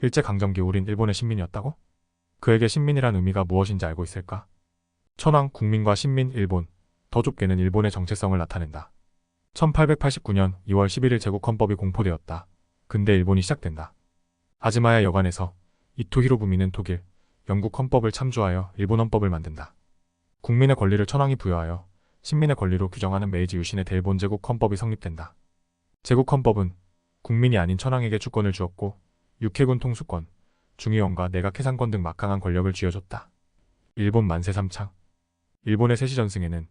일제강점기 우린 일본의 신민이었다고? 그에게 신민이란 의미가 무엇인지 알고 있을까? 천황, 국민과 신민, 일본, 더 좁게는 일본의 정체성을 나타낸다. 1889년 2월 11일 제국헌법이 공포되었다. 근대 일본이 시작된다. 아즈마야 여관에서 이토 히로부미는 독일, 영국 헌법을 참조하여 일본 헌법을 만든다. 국민의 권리를 천황이 부여하여 신민의 권리로 규정하는 메이지 유신의 대일본 제국 헌법이 성립된다. 제국 헌법은 국민이 아닌 천황에게 주권을 주었고 육해군 통수권, 중의원과 내각 해상권 등 막강한 권력을 쥐어줬다. 일본 만세 삼창. 일본의 세시전승에는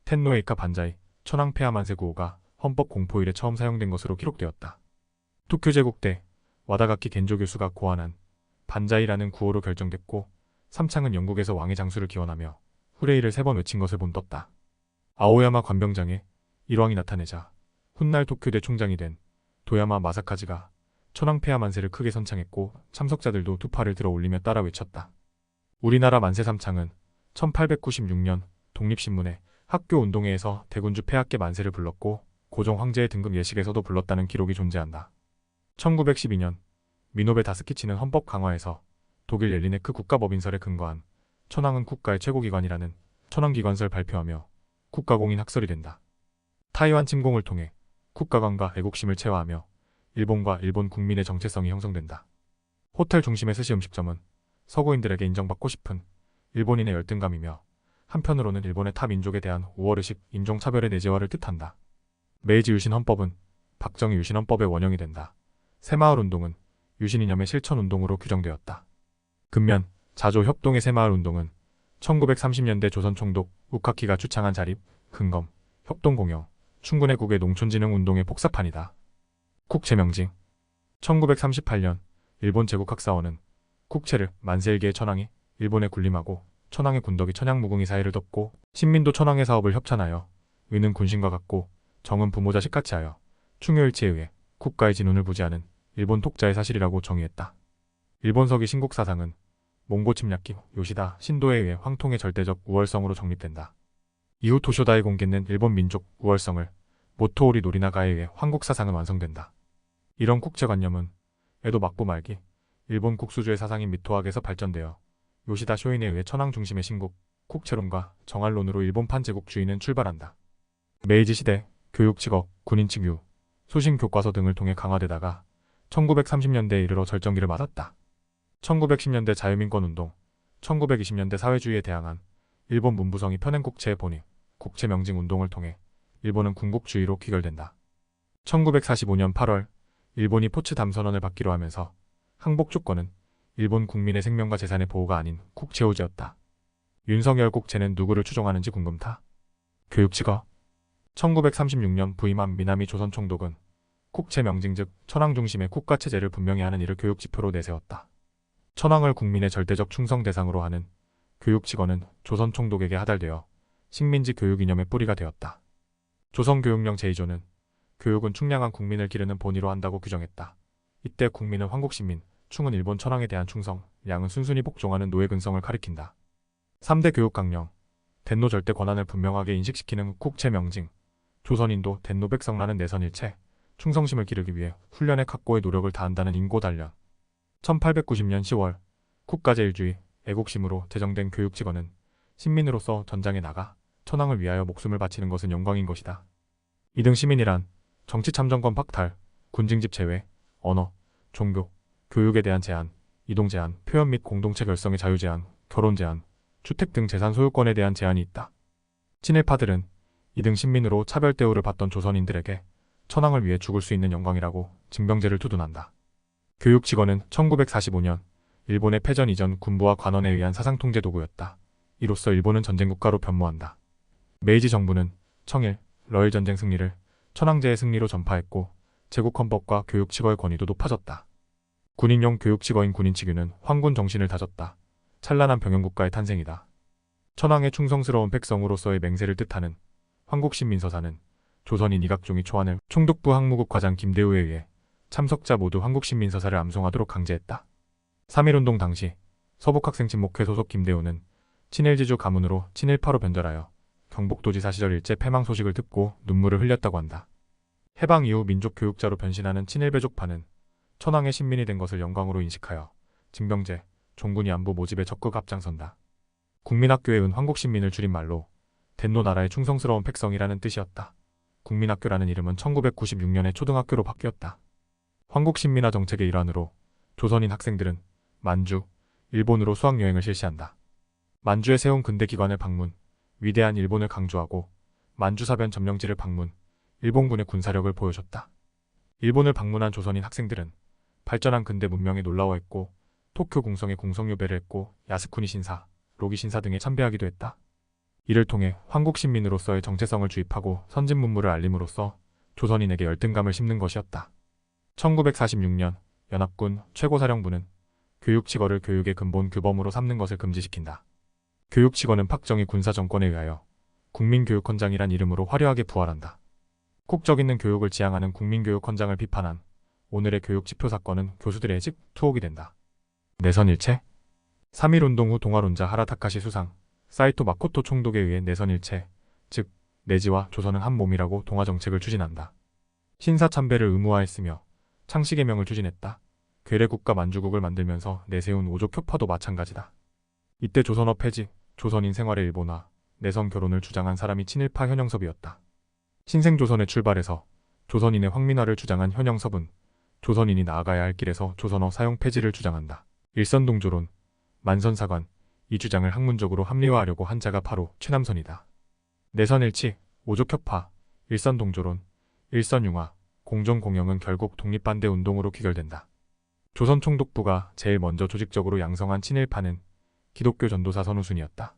텐노에이카 반자이, 천황 폐하 만세 구호가 헌법 공포 이래 처음 사용된 것으로 기록되었다. 도쿄 제국 때 와다가키 겐조 교수가 고안한 반자이라는 구호로 결정됐고 삼창은 영국에서 왕의 장수를 기원하며 후레이를 3번 외친 것을 본떴다. 아오야마 관병장에 일왕이 나타내자 훗날 도쿄대 총장이 된 도야마 마사카즈가 천황 폐하 만세를 크게 선창했고 참석자들도 두 팔을 들어 올리며 따라 외쳤다. 우리나라 만세 삼창은 1896년 독립신문에 학교 운동회에서 대군주 폐하께 만세를 불렀고 고종 황제의 등극 예식에서도 불렀다는 기록이 존재한다. 1912년 미노베 다스키치는 헌법 강화에서 독일 옐리네크 국가법인설에 근거한 천황은 국가의 최고기관이라는 천황기관설 발표하며 국가공인 학설이 된다. 타이완 침공을 통해 국가관과 애국심을 체화하며 일본과 일본 국민의 정체성이 형성된다. 호텔 중심의 스시 음식점은 서구인들에게 인정받고 싶은 일본인의 열등감이며 한편으로는 일본의 타 민족에 대한 우월의식, 인종차별의 내재화를 뜻한다. 메이지 유신 헌법은 박정희 유신 헌법의 원형이 된다. 새마을운동은 유신 이념의 실천운동으로 규정되었다. 근면, 자조 협동의 새마을운동은 1930년대 조선 총독 우카키가 주창한 자립, 근검, 협동공영, 충군의 국의 농촌진흥운동의 폭사판이다. 국채 명징. 1938년 일본 제국학사원은 국채를 만세일기의 천황이 일본에 군림하고 천황의 군덕이 천양무궁이 사이를 덮고 신민도 천황의 사업을 협찬하여 의는 군신과 같고 정은 부모 자식같이 하여 충효일치에 의해 국가의 진운을 부지하는 일본 독자의 사실이라고 정의했다. 일본 서기 신국사상은 몽고 침략기 요시다 신도에 의해 황통의 절대적 우월성으로 정립된다. 이후 토쇼다의 공개는 일본 민족 우월성을 모토오리 노리나가에 의해 황국사상은 완성된다. 이런 국제관념은 에도 막부 말기 일본 국수주의 사상인 미토학에서 발전되어 요시다 쇼인에 의해 천황 중심의 신국, 국채론과 정할론으로 일본판 제국주의는 출발한다. 메이지 시대 교육 직업, 군인 칙유, 소신 교과서 등을 통해 강화되다가 1930년대에 이르러 절정기를 맞았다. 1910년대 자유민권운동, 1920년대 사회주의에 대항한 일본 문부성이 펴낸 국채의 본위, 국채 명징 운동을 통해 일본은 군국주의로 귀결된다. 1945년 8월 일본이 포츠담 선언을 받기로 하면서 항복 조건은 일본 국민의 생명과 재산의 보호가 아닌 국채호제였다. 윤석열 국채는 누구를 추종하는지 궁금타? 교육직업. 1936년 부임한 미나미 조선 총독은 국채 명징 즉 천황 중심의 국가체제를 분명히 하는 이를 교육지표로 내세웠다. 천황을 국민의 절대적 충성 대상으로 하는 교육직원은 조선 총독에게 하달되어 식민지 교육 이념의 뿌리가 되었다. 조선교육령 제2조는 교육은 충량한 국민을 기르는 본의로 한다고 규정했다. 이때 국민은 황국신민, 충은 일본 천황에 대한 충성, 양은 순순히 복종하는 노예 근성을 가리킨다. 3대 교육강령, 덴노 절대 권한을 분명하게 인식시키는 국채 명징, 조선인도 덴노 백성라는 내선일체, 충성심을 기르기 위해 훈련에 각고의 노력을 다한다는 인고단련. 1890년 10월 국가제일주의, 애국심으로 제정된 교육직원은 신민으로서 전장에 나가 천황을 위하여 목숨을 바치는 것은 영광인 것이다. 이등 시민이란 정치참정권 박탈, 군징집 제외, 언어, 종교, 교육에 대한 제한, 이동 제한, 표현 및 공동체 결성의 자유 제한, 결혼 제한, 주택 등 재산 소유권에 대한 제한이 있다. 친일파들은 이등 신민으로 차별 대우를 받던 조선인들에게 천황을 위해 죽을 수 있는 영광이라고 징병제를 두둔한다. 교육직원은 1945년 일본의 패전 이전 군부와 관원에 의한 사상통제 도구였다. 이로써 일본은 전쟁국가로 변모한다. 메이지 정부는 청일, 러일 전쟁 승리를 천황제의 승리로 전파했고 제국헌법과 교육직어의 권위도 높아졌다. 군인용 교육직어인 군인치규는 황군 정신을 다졌다. 찬란한 병영국가의 탄생이다. 천황의 충성스러운 백성으로서의 맹세를 뜻하는 황국신민서사는 조선인 이각종이 초안을 총독부 항무국 과장 김대우에 의해 참석자 모두 황국신민서사를 암송하도록 강제했다. 3.1운동 당시 서북학생친목회 소속 김대우는 친일지주 가문으로 친일파로 변절하여 경북도지사 시절 일제 패망 소식을 듣고 눈물을 흘렸다고 한다. 해방 이후 민족교육자로 변신하는 친일배족파는 천황의 신민이 된 것을 영광으로 인식하여 징병제, 종군이 안보 모집에 적극 앞장선다. 국민학교의 은 황국신민을 줄임말로 덴노 나라의 충성스러운 백성이라는 뜻이었다. 국민학교라는 이름은 1996년에 초등학교로 바뀌었다. 황국신민화 정책의 일환으로 조선인 학생들은 만주, 일본으로 수학여행을 실시한다. 만주에 세운 근대기관을 방문, 위대한 일본을 강조하고 만주사변 점령지를 방문, 일본군의 군사력을 보여줬다. 일본을 방문한 조선인 학생들은 발전한 근대 문명에 놀라워했고 도쿄 궁성에 궁성요배를 했고 야스쿠니 신사, 로기 신사 등에 참배하기도 했다. 이를 통해 황국신민으로서의 정체성을 주입하고 선진 문물을 알림으로써 조선인에게 열등감을 심는 것이었다. 1946년 연합군 최고사령부는 교육직어를 교육의 근본 규범으로 삼는 것을 금지시킨다. 교육직어는 박정희 군사정권에 의하여 국민교육헌장이란 이름으로 화려하게 부활한다. 국적 있는 교육을 지향하는 국민교육헌장을 비판한 오늘의 교육지표 사건은 교수들의 직 투옥이 된다. 내선일체 3.1운동 후 동아론자 하라타카시 수상, 사이토 마코토 총독에 의해 내선일체, 즉 내지와 조선은 한 몸이라고 동아정책을 추진한다. 신사참배를 의무화했으며 창씨개명을 추진했다. 괴뢰국가 만주국을 만들면서 내세운 오족효파도 마찬가지다. 이때 조선어 폐지, 조선인 생활의 일본화, 내선 결혼을 주장한 사람이 친일파 현영섭이었다. 신생조선의 출발에서 조선인의 황민화를 주장한 현영섭은 조선인이 나아가야 할 길에서 조선어 사용 폐지를 주장한다. 일선동조론, 만선사관, 이 주장을 학문적으로 합리화하려고 한 자가 바로 최남선이다. 내선일치, 오족협파, 일선동조론, 일선융화, 공정공영은 결국 독립반대 운동으로 귀결된다. 조선총독부가 제일 먼저 조직적으로 양성한 친일파는 기독교 전도사 선우순이었다.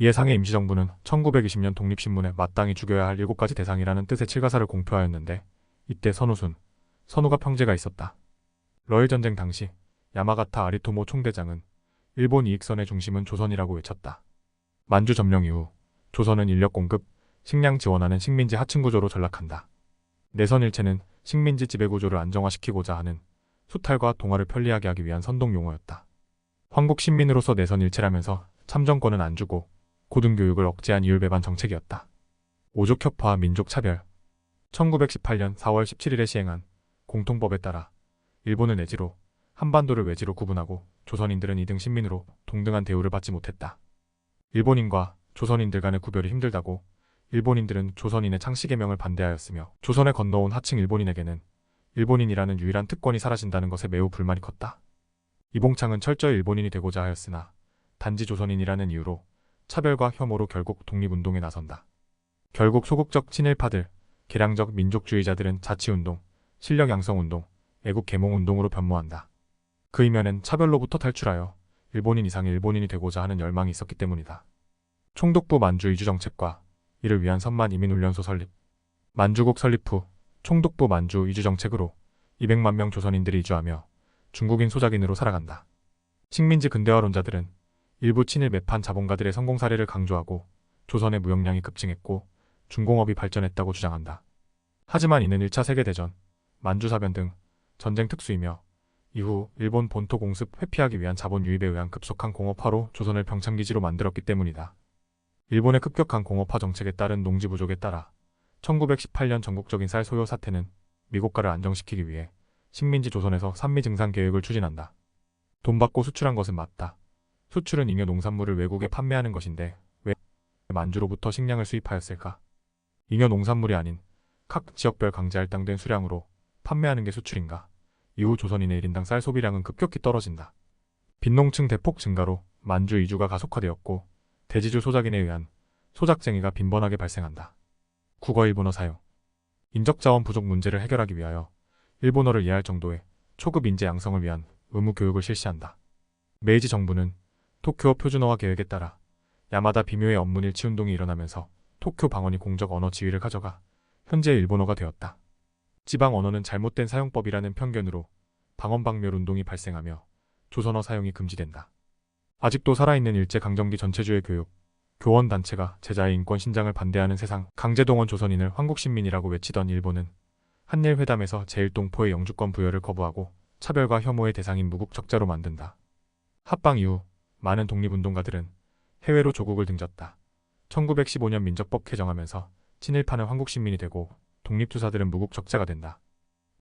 이에 상해 임시정부는 1920년 독립신문에 마땅히 죽여야 할 7가지 대상이라는 뜻의 칠가사를 공표하였는데 이때 선우순, 선우가 평제가 있었다. 러일전쟁 당시 야마가타 아리토모 총대장은 일본 이익선의 중심은 조선이라고 외쳤다. 만주 점령 이후 조선은 인력 공급, 식량 지원하는 식민지 하층구조로 전락한다. 내선일체는 식민지 지배구조를 안정화시키고자 하는 수탈과 동화를 편리하게 하기 위한 선동용어였다. 황국신민으로서 내선일체라면서 참정권은 안 주고 고등교육을 억제한 이율배반 정책이었다. 오족협파와 민족차별 1918년 4월 17일에 시행한 공통법에 따라 일본은 내지로, 한반도를 외지로 구분하고 조선인들은 2등 신민으로 동등한 대우를 받지 못했다. 일본인과 조선인들 간의 구별이 힘들다고 일본인들은 조선인의 창씨개명을 반대하였으며 조선에 건너온 하층 일본인에게는 일본인이라는 유일한 특권이 사라진다는 것에 매우 불만이 컸다. 이봉창은 철저히 일본인이 되고자 하였으나 단지 조선인이라는 이유로 차별과 혐오로 결국 독립운동에 나선다. 결국 소극적 친일파들, 개량적 민족주의자들은 자치운동, 실력양성운동, 애국개몽운동으로 변모한다. 그 이면엔 차별로부터 탈출하여 일본인 이상의 일본인이 되고자 하는 열망이 있었기 때문이다. 총독부 만주 이주 정책과 이를 위한 선만 이민훈련소 설립. 만주국 설립 후 총독부 만주 이주 정책으로 200만 명 조선인들이 이주하며 중국인 소작인으로 살아간다. 식민지 근대화론자들은 일부 친일 매판 자본가들의 성공 사례를 강조하고 조선의 무역량이 급증했고 중공업이 발전했다고 주장한다. 하지만 이는 1차 세계대전, 만주사변 등 전쟁 특수이며 이후 일본 본토 공습 회피하기 위한 자본 유입에 의한 급속한 공업화로 조선을 병창기지로 만들었기 때문이다. 일본의 급격한 공업화 정책에 따른 농지 부족에 따라 1918년 전국적인 쌀 소요 사태는 미국가를 안정시키기 위해 식민지 조선에서 산미 증산 계획을 추진한다. 돈 받고 수출한 것은 맞다. 수출은 잉여 농산물을 외국에 판매하는 것인데 왜 만주로부터 식량을 수입하였을까? 잉여 농산물이 아닌 각 지역별 강제 할당된 수량으로 판매하는 게 수출인가? 이후 조선인의 1인당 쌀 소비량은 급격히 떨어진다. 빈농층 대폭 증가로 만주 이주가 가속화되었고 대지주 소작인에 의한 소작쟁이가 빈번하게 발생한다. 국어 일본어 사용. 인적자원 부족 문제를 해결하기 위하여 일본어를 이해할 정도의 초급 인재 양성을 위한 의무 교육을 실시한다. 메이지 정부는 도쿄 표준어화 계획에 따라 야마다 비묘의 언문일치 운동이 일어나면서 도쿄 방언이 공적 언어 지위를 가져가 현재 일본어가 되었다. 지방 언어는 잘못된 사용법이라는 편견으로 방언방멸 운동이 발생하며 조선어 사용이 금지된다. 아직도 살아있는 일제강점기 전체주의 교육, 교원단체가 제자의 인권 신장을 반대하는 세상 강제동원 조선인을 황국신민이라고 외치던 일본은 한일회담에서 제1동포의 영주권 부여를 거부하고 차별과 혐오의 대상인 무국적자로 만든다. 합방 이후 많은 독립운동가들은 해외로 조국을 등졌다. 1915년 민적법 개정하면서 친일파는 황국신민이 되고 독립투사들은 무국적자가 된다.